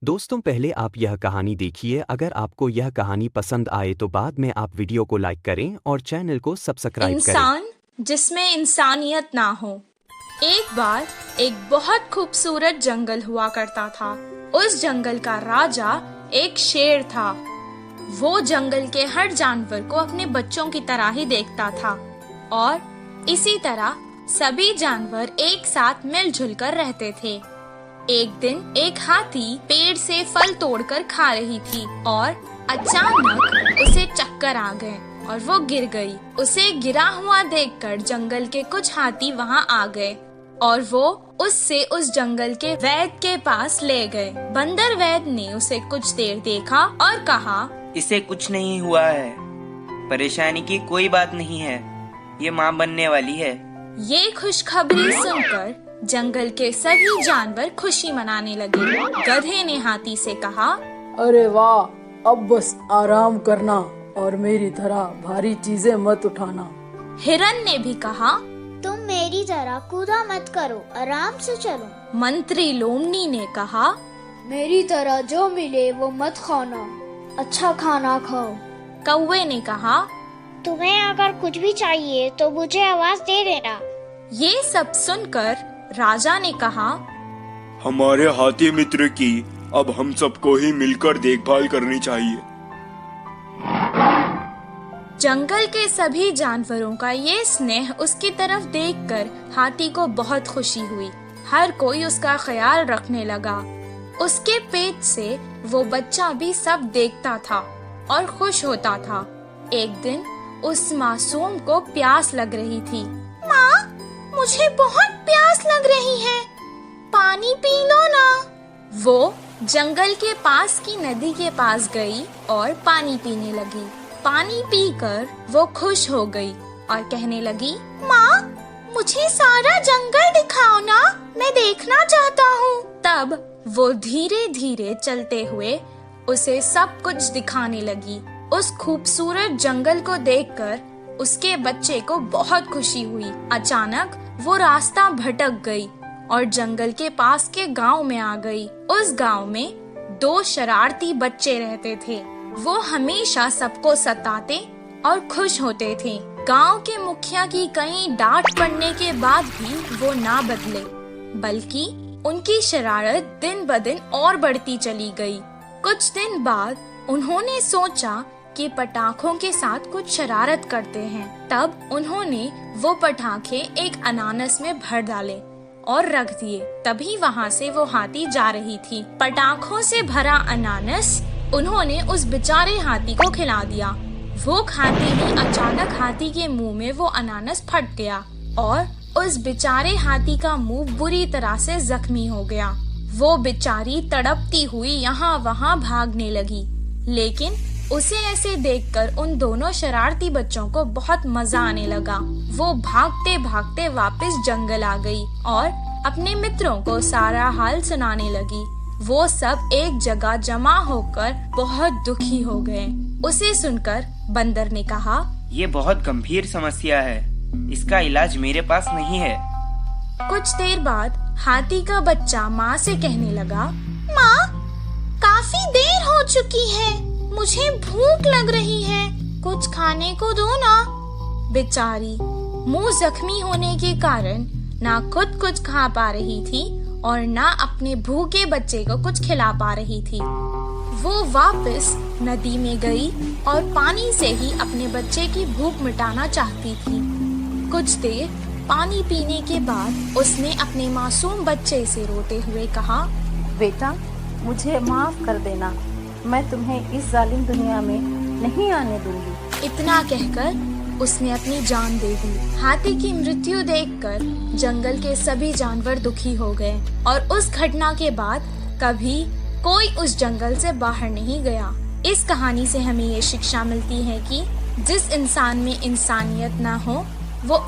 दोस्तों पहले आप यह कहानी देखिए। अगर आपको यह कहानी पसंद आए तो बाद में आप वीडियो को लाइक करें और चैनल को सब्सक्राइब करें। इंसान जिसमें इंसानियत ना हो। एक बार एक बहुत खूबसूरत जंगल हुआ करता था। उस जंगल का राजा एक शेर था। वो जंगल के हर जानवर को अपने बच्चों की तरह ही देखता था और इसी तरह सभी जानवर एक साथ मिलजुल कर रहते थे। एक दिन एक हाथी पेड़ से फल तोड़कर खा रही थी और अचानक उसे चक्कर आ गए और वो गिर गई। उसे गिरा हुआ देखकर जंगल के कुछ हाथी वहाँ आ गए और वो उससे उस जंगल के वैद्य के पास ले गए। बंदर वैद्य ने उसे कुछ देर देखा और कहा, इसे कुछ नहीं हुआ है, परेशानी की कोई बात नहीं है, ये माँ बनने वाली है। ये खुशखबरी सुनकर जंगल के सभी जानवर खुशी मनाने लगे। गधे ने हाथी से कहा, अरे वाह, अब बस आराम करना और मेरी तरह भारी चीजें मत उठाना। हिरन ने भी कहा, तुम मेरी तरह कूदा मत करो, आराम से चलो। मंत्री लोमनी ने कहा, मेरी तरह जो मिले वो मत खाना, अच्छा खाना खाओ। कौवे ने कहा, तुम्हें अगर कुछ भी चाहिए तो मुझे आवाज दे देना। ये सब सुनकर राजा ने कहा, हमारे हाथी मित्र की अब हम सबको ही मिलकर देखभाल करनी चाहिए। जंगल के सभी जानवरों का ये स्नेह उसकी तरफ देखकर हाथी को बहुत खुशी हुई। हर कोई उसका ख्याल रखने लगा। उसके पेट से वो बच्चा भी सब देखता था और खुश होता था। एक दिन उस मासूम को प्यास लग रही थी। माँ, मुझे बहुत प्यास लग रही है, पानी पी लो ना। वो जंगल के पास की नदी के पास गई और पानी पीने लगी। पानी पीकर वो खुश हो गई और कहने लगी, माँ, मुझे सारा जंगल दिखाओ ना, मैं देखना चाहता हूँ। तब वो धीरे धीरे चलते हुए उसे सब कुछ दिखाने लगी। उस खूबसूरत जंगल को देखकर उसके बच्चे को बहुत खुशी हुई। अचानक वो रास्ता भटक गई और जंगल के पास के गांव में आ गई। उस गांव में दो शरारती बच्चे रहते थे। वो हमेशा सबको सताते और खुश होते थे। गांव के मुखिया की कई डांट पड़ने के बाद भी वो ना बदले, बल्कि उनकी शरारत दिन ब दिन और बढ़ती चली गई। कुछ दिन बाद उन्होंने सोचा कि पटाखों के साथ कुछ शरारत करते हैं। तब उन्होंने वो पटाखे एक अनानस में भर डाले और रख दिए। तभी वहाँ से वो हाथी जा रही थी। पटाखों से भरा अनानस उन्होंने उस बेचारे हाथी को खिला दिया। वो खाते ही अचानक हाथी के मुंह में वो अनानस फट गया और उस बेचारे हाथी का मुंह बुरी तरह से जख्मी हो गया। वो बेचारी तड़पती हुई यहाँ वहाँ भागने लगी, लेकिन उसे ऐसे देखकर उन दोनों शरारती बच्चों को बहुत मजा आने लगा। वो भागते भागते वापस जंगल आ गई और अपने मित्रों को सारा हाल सुनाने लगी। वो सब एक जगह जमा होकर बहुत दुखी हो गए। उसे सुनकर बंदर ने कहा, ये बहुत गंभीर समस्या है, इसका इलाज मेरे पास नहीं है। कुछ देर बाद हाथी का बच्चा माँ से कहने लगा, माँ, काफी देर हो चुकी है, मुझे भूख लग रही है, कुछ खाने को दो ना। बेचारी मुंह जख्मी होने के कारण ना खुद कुछ खा पा रही थी और ना अपने भूखे बच्चे को कुछ खिला पा रही थी। वो वापस नदी में गई और पानी से ही अपने बच्चे की भूख मिटाना चाहती थी। कुछ देर पानी पीने के बाद उसने अपने मासूम बच्चे से रोते हुए कहा, बेटा, मुझे माफ कर देना, मैं तुम्हें इस जालिम दुनिया में नहीं आने दूंगी। इतना कहकर उसने अपनी जान दे दी। हाथी की मृत्यु देखकर जंगल के सभी जानवर दुखी हो गए और उस घटना के बाद कभी कोई उस जंगल से बाहर नहीं गया। इस कहानी से हमें ये शिक्षा मिलती है कि जिस इंसान में इंसानियत ना हो वो